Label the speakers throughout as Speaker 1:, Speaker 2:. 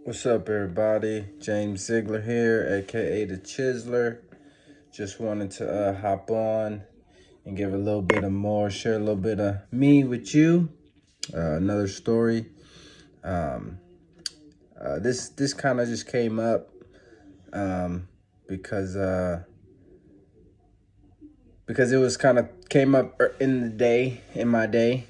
Speaker 1: What's up, everybody? James Ziegler here, aka the Chiseler. Just wanted to hop on and give a little bit of more, share a little bit of me with you. Another story. Um, this kind of just came up because because it was kind of came up in the day in my day.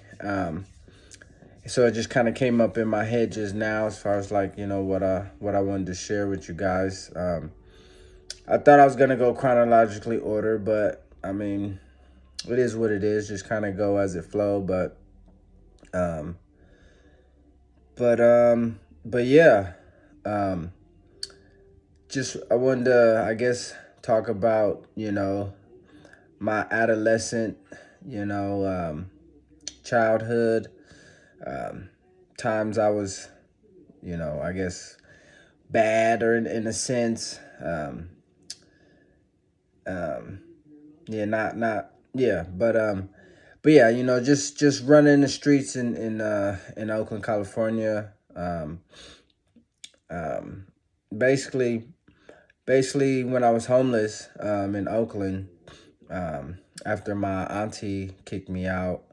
Speaker 1: So it just kind of came up in my head just now, as far as like what I wanted to share with you guys. I thought I was gonna go chronologically order, but I mean, it is what it is. Just kind of go as it flow. Um, but yeah, um, just I wanted to, I guess, talk about my adolescent, you know, childhood, um, times I was, I guess bad or in a sense. Um, yeah, not yeah, but yeah, just running the streets in Oakland, California. Um, basically, basically when I was homeless in Oakland, after my auntie kicked me out,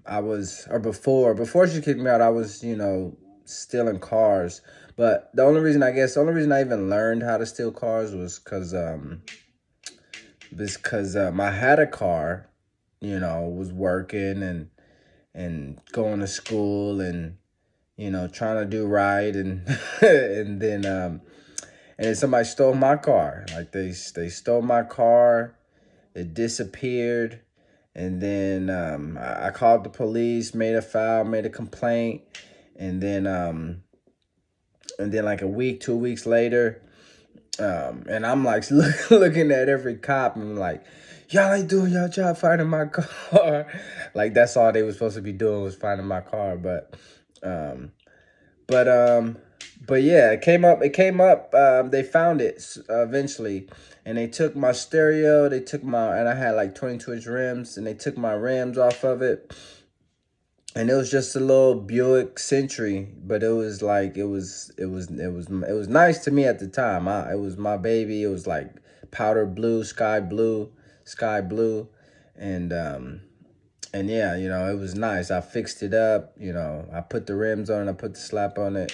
Speaker 1: I was or before she kicked me out, I was stealing cars. But the only reason I even learned how to steal cars was because I had a car, was working and going to school and trying to do right and and then somebody stole my car. Like they stole my car. It disappeared, and then I called the police, made a file, made a complaint, and then like a week, 2 weeks later. And I'm like looking at every cop and I'm like, y'all ain't doing y'all job finding my car. Like that's all they was supposed to be doing was finding my car. Um, but um, but yeah, it came up. It came up. They found it eventually, and they took my stereo. They took my and I had like 22-inch rims, and they took my rims off of it, and it was just a little Buick Century, but it was like it was nice to me at the time. It was my baby. It was like powder blue, sky blue, and yeah, it was nice. I fixed it up. I put the rims on it. I put the slap on it.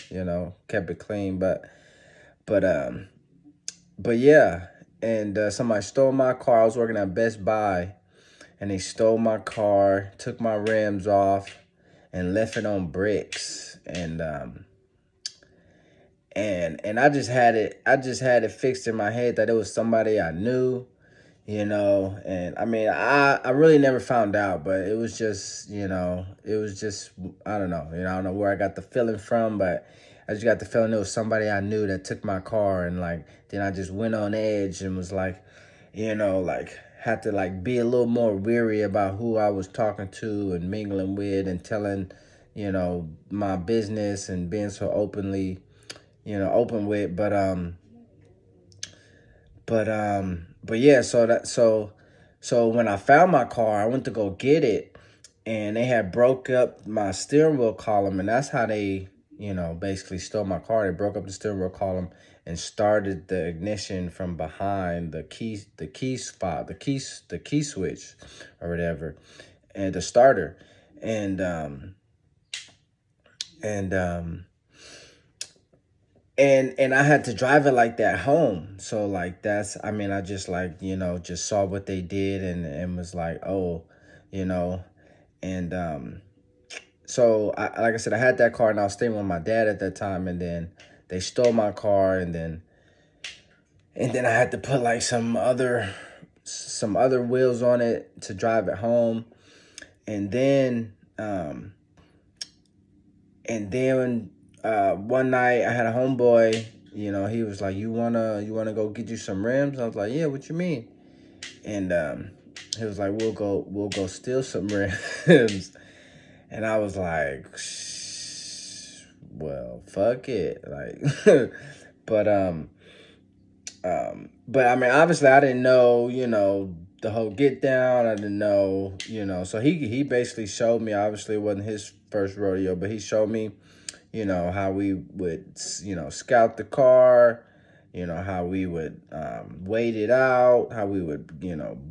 Speaker 1: Kept it clean. But um, but yeah, and somebody stole my car. I was working at Best Buy, and they stole my car, took my rims off, and left it on bricks. And I just had it fixed in my head that it was somebody I knew, and I mean I really never found out, but it was just, it was just, I don't know, I don't know where I got the feeling from, but I just got the feeling it was somebody I knew that took my car. And like then I just went on edge and was like, like had to like be a little more weary about who I was talking to and mingling with and telling, my business and being so open with. But yeah, so when I found my car, I went to go get it, and they had broke up my steering wheel column, and that's how they, basically stole my car. They broke up the steering wheel column and started the ignition from behind the key spot, the key switch or whatever, and the starter. And and and I had to drive it like that home. So like that's, I mean, I just like, just saw what they did and was like, oh, you know, and so like I said, I had that car and I was staying with my dad at that time, and then they stole my car, and then I had to put like some other wheels on it to drive it home. And then one night I had a homeboy, he was like, you wanna go get you some rims? I was like, yeah, what you mean? And he was like, we'll go steal some rims. And I was like, well, fuck it. Like but but I mean, obviously I didn't know, the whole get down. I didn't know. So he basically showed me. Obviously it wasn't his first rodeo, but he showed me, how we would, scout the car, how we would wait it out, how we would,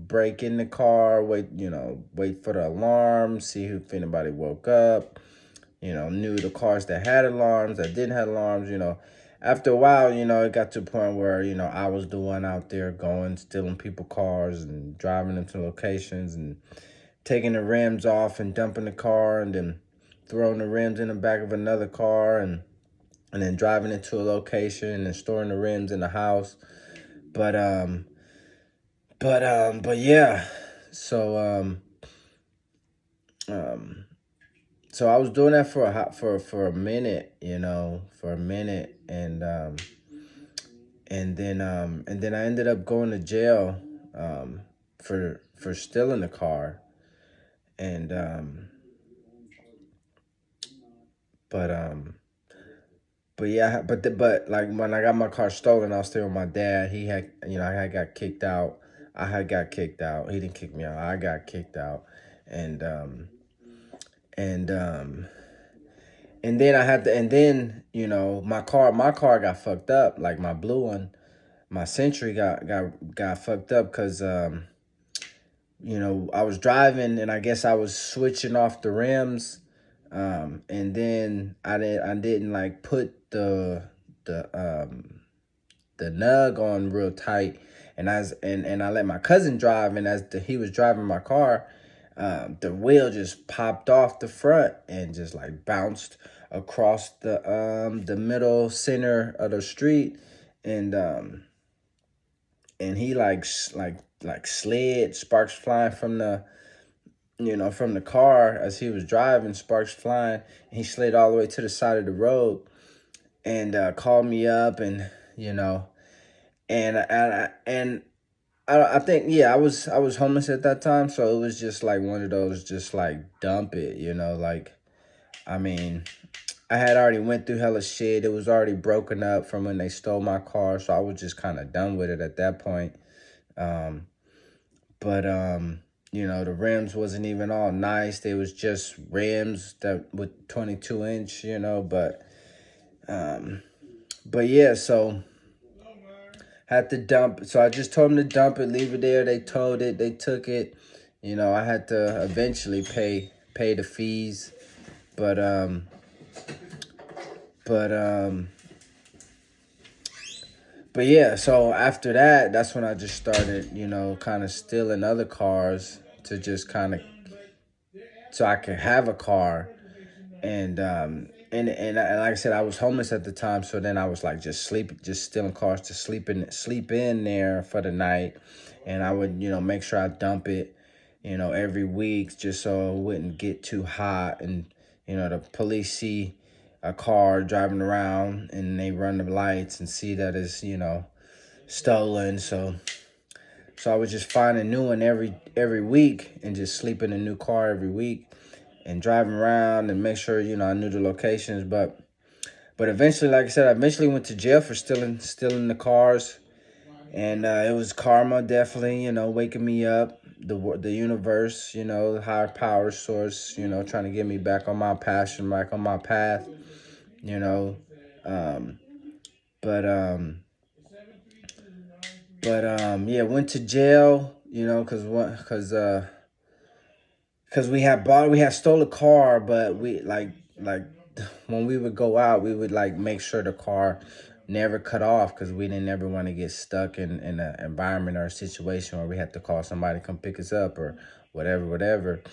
Speaker 1: break in the car, wait for the alarm, see if anybody woke up, knew the cars that had alarms, that didn't have alarms. After a while, it got to a point where, I was the one out there going, stealing people cars and driving them to locations and taking the rims off and dumping the car and then throwing the rims in the back of another car and then driving it to a location and storing the rims in the house. But but yeah. So so I was doing that for a minute, for a minute, and then I ended up going to jail for stealing the car, and but but yeah, but like when I got my car stolen, I was still with my dad. He had, I had got kicked out. I had got kicked out. He didn't kick me out. I got kicked out, and and um and then I had to, and then my car got fucked up. Like my blue one, my Century got fucked up because I was driving and I guess I was switching off the rims, and then I didn't like put the the nug on real tight, and I let my cousin drive, and he was driving my car, the wheel just popped off the front and just like bounced across the middle center of the street, and he like slid, sparks flying from the car as he was driving, sparks flying, and he slid all the way to the side of the road and called me up, and you know and I think, yeah, I was homeless at that time, so it was just like one of those, just like dump it, like, I mean, I had already went through hella shit. It was already broken up from when they stole my car, so I was just kind of done with it at that point. Um, but the rims wasn't even all nice. They was just rims that with 22 inch, um, but yeah, so had to dump. So I just told them to dump it, leave it there. They towed it, they took it. I had to eventually pay the fees, but but um but yeah. So after that, that's when I just started, kind of stealing other cars to just kind of, so I could have a car. And like I said, I was homeless at the time, so then I was like just stealing cars to sleep in there for the night, and I would make sure I dump it, every week, just so it wouldn't get too hot, and the police see a car driving around and they run the lights and see that it's stolen, so I would just find a new one every week and just sleep in a new car every week and driving around and make sure I knew the locations. But eventually, like I said, I eventually went to jail for stealing the cars, and it was karma, definitely. Waking me up, the universe, the higher power source, trying to get me back on my passion, back on my path. You know, um, but yeah, went to jail. Cause we had stole a car, but we like when we would go out, we would like make sure the car never cut off, because we didn't ever want to get stuck in an environment or a situation where we had to call somebody to come pick us up or whatever.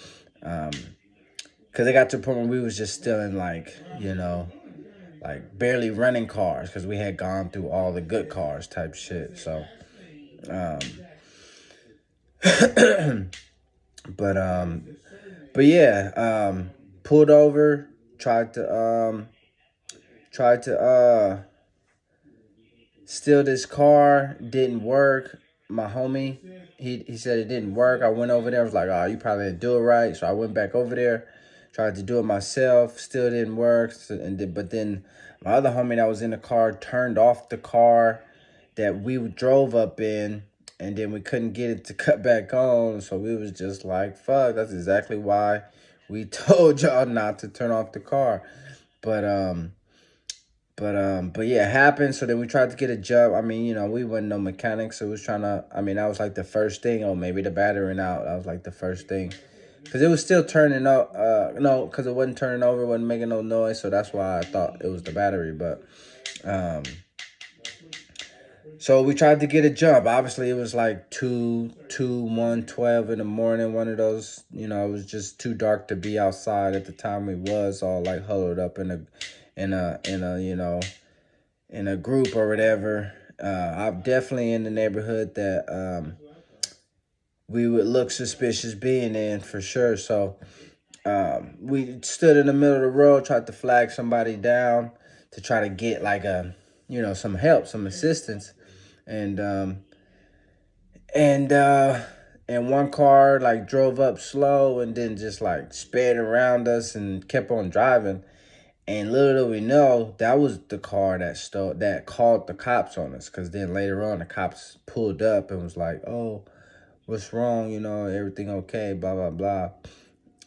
Speaker 1: Um, cause it got to a point where we was just stealing, like barely running cars, because we had gone through all the good cars type shit. So, um, but yeah, pulled over, tried to steal this car, didn't work. My homie, he said it didn't work. I went over there, I was like, oh, you probably didn't do it right. So I went back over there, tried to do it myself, still didn't work. But then my other homie that was in the car turned off the car that we drove up in, and then we couldn't get it to cut back on. So we was just like, fuck, that's exactly why we told y'all not to turn off the car. But But yeah, it happened. So then we tried to get a jump. I mean, we wasn't no mechanics, so we was trying to. I mean, that was like the first thing. Oh, maybe the battery went out. That was like the first thing, because it was still turning up. No, because it wasn't turning over, it wasn't making no noise. So that's why I thought it was the battery. But um, so we tried to get a jump. Obviously, it was like 12 in the morning. One of those, it was just too dark to be outside at the time. We was all like huddled up in a group or whatever. I'm definitely in the neighborhood that we would look suspicious being in for sure. So we stood in the middle of the road, tried to flag somebody down to try to get like some help, some assistance, and and uh, and one car like drove up slow and then just like sped around us and kept on driving. And little do we know, that was the car that called the cops on us. Cause then later on, the cops pulled up and was like, "Oh, what's wrong? Everything okay? Blah blah blah."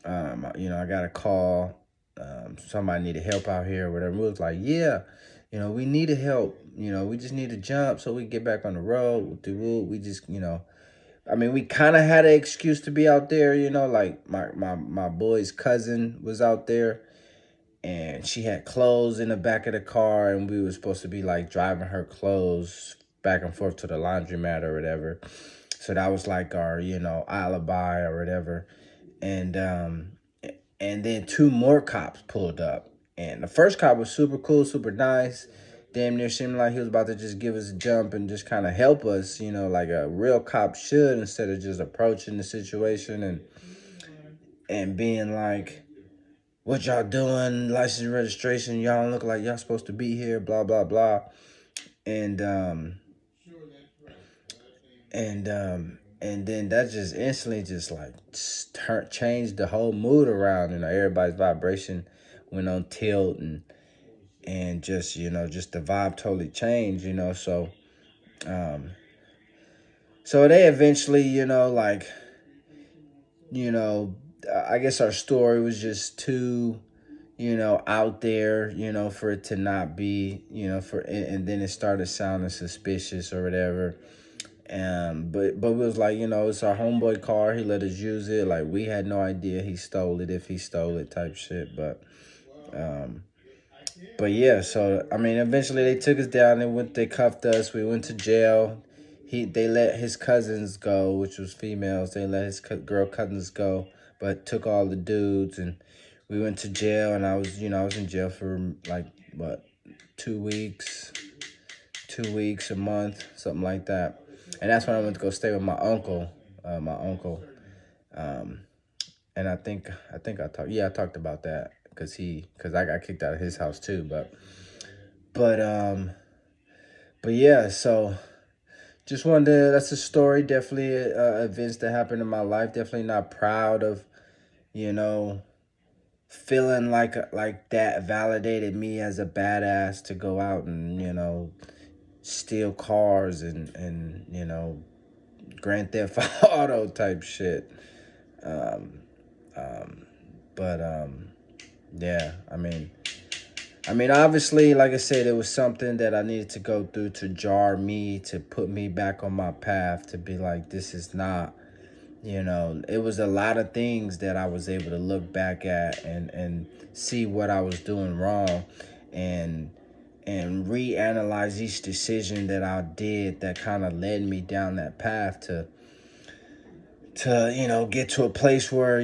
Speaker 1: I got a call. Somebody needed help out here, or whatever. We was like, "Yeah, we needed help. We just need to jump so we can get back on the road. We just, I mean, we kind of had an excuse to be out there. Like my boy's cousin was out there, and she had clothes in the back of the car, and we were supposed to be like driving her clothes back and forth to the laundromat or whatever. So that was like our alibi or whatever. And um and then two more cops pulled up, and the first cop was super cool, super nice, damn near seemed like he was about to just give us a jump and just kind of help us, like a real cop should, instead of just approaching the situation and being like, "What y'all doing? License and registration. Y'all don't look like y'all supposed to be here. Blah blah blah." And and then that just instantly just like changed the whole mood around. Everybody's vibration went on tilt, and just the vibe totally changed. Um, so they eventually, you know, I guess our story was just too out there, for it to not be, and then it started sounding suspicious or whatever. But it was like, it's our homeboy car. He let us use it. Like, we had no idea he stole it, if he stole it, type shit. Um, but yeah, so I mean, eventually they took us down. They cuffed us. We went to jail. They let his cousins go, which was females. They let his girl cousins go, but took all the dudes, and we went to jail. And I was in jail for like what, 2 weeks, 2 weeks, a month, something like that. And that's when I went to go stay with my uncle. Um, and I talked about that because I got kicked out of his house too. But um, but yeah, so just wanted to. That's a story. Definitely events that happened in my life. Definitely not proud of, you know, feeling like that validated me as a badass to go out and steal cars and Grand Theft Auto type shit. Um, um, but yeah, I mean, obviously, like I said, it was something that I needed to go through to jar me, to put me back on my path, to be like, this is not, it was a lot of things that I was able to look back at and see what I was doing wrong, and reanalyze each decision that I did that kind of led me down that path to get to a place where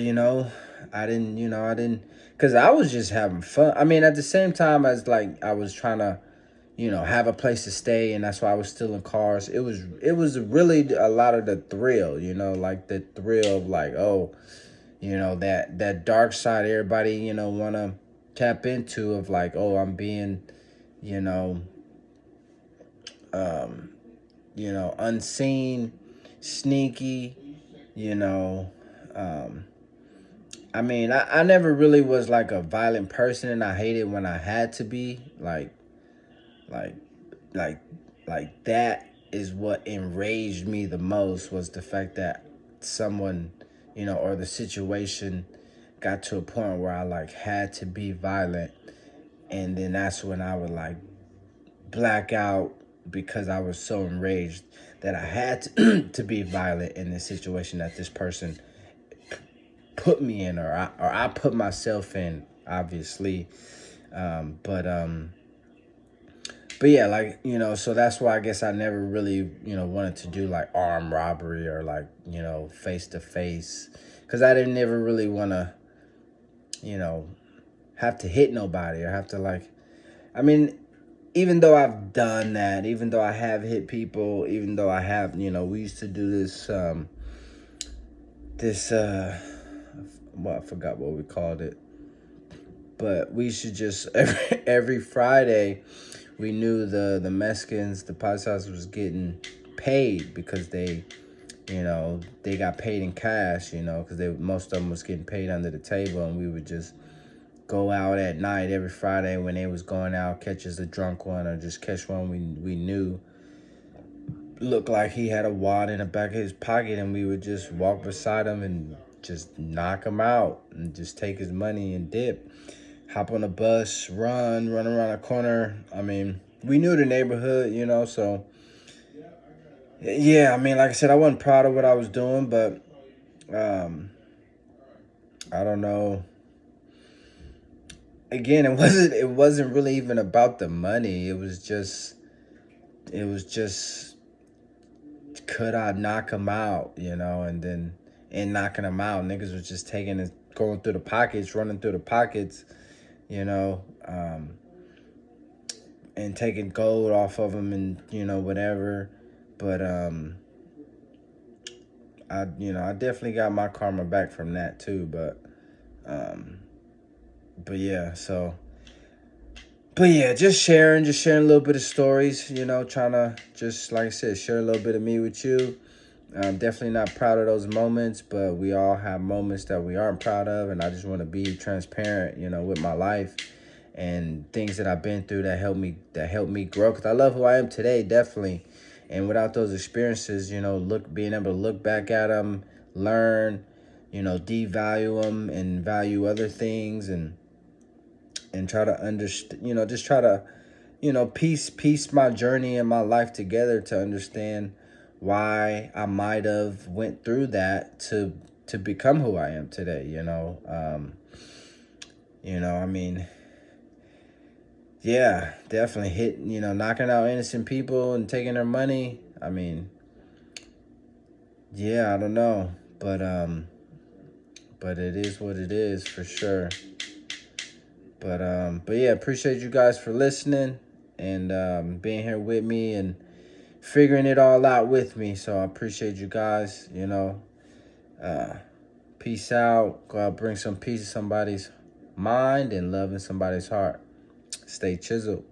Speaker 1: I didn't, because I was just having fun. I mean, at the same time as like I was trying to have a place to stay, and that's why I was still in cars. It was really a lot of the thrill, like the thrill of like, oh, that dark side everybody want to tap into, of like, oh, I'm being you know um unseen, sneaky, you know um I mean, I never really was like a violent person, and I hated when I had to be like like that is what enraged me the most, was the fact that someone, or the situation got to a point where I like had to be violent, and then that's when I would like black out because I was so enraged that I had to be violent in this situation that this person put me in, or I put myself in, obviously. Um, but um, but yeah, like, so that's why I guess I never really, wanted to do like armed robbery or like, face to face, because I didn't ever really want to, you know, have to hit nobody or have to like, I mean, even though I've done that, even though I have hit people, even though I have, we used to do this, well, I forgot what we called it, but we should just every Friday, we knew the Mexicans, the Paisas was getting paid because they got paid in cash, because most of them was getting paid under the table, and we would just go out at night every Friday when they was going out, catch us a drunk one or just catch one we knew looked like he had a wad in the back of his pocket, and we would just walk beside him and just knock him out and just take his money and dip. Hop on a bus, run around a corner. I mean, we knew the neighborhood, so yeah, I mean, like I said, I wasn't proud of what I was doing, but um, I don't know. Again, it wasn't really even about the money. It was just could I knock him out, and then in knocking him out, niggas was just taking it, going through the pockets, running through the pockets, you know, um, and taking gold off of him and, whatever. But I definitely got my karma back from that too. Um, but yeah, just sharing a little bit of stories, trying to just, like I said, share a little bit of me with you. I'm definitely not proud of those moments, but we all have moments that we aren't proud of, and I just want to be transparent, with my life and things that I've been through that helped me grow. Because I love who I am today, definitely. And without those experiences, being able to look back at them, learn, devalue them and value other things, and try to understand, just try to, piece my journey and my life together to understand why I might have went through that to become who I am today. I mean, yeah, definitely knocking out innocent people and taking their money. I mean, yeah, I don't know, but it is what it is for sure. But yeah, appreciate you guys for listening and being here with me and figuring it all out with me. So I appreciate you guys. Uh, peace out. Go out, bring some peace to somebody's mind and love in somebody's heart. Stay chiseled.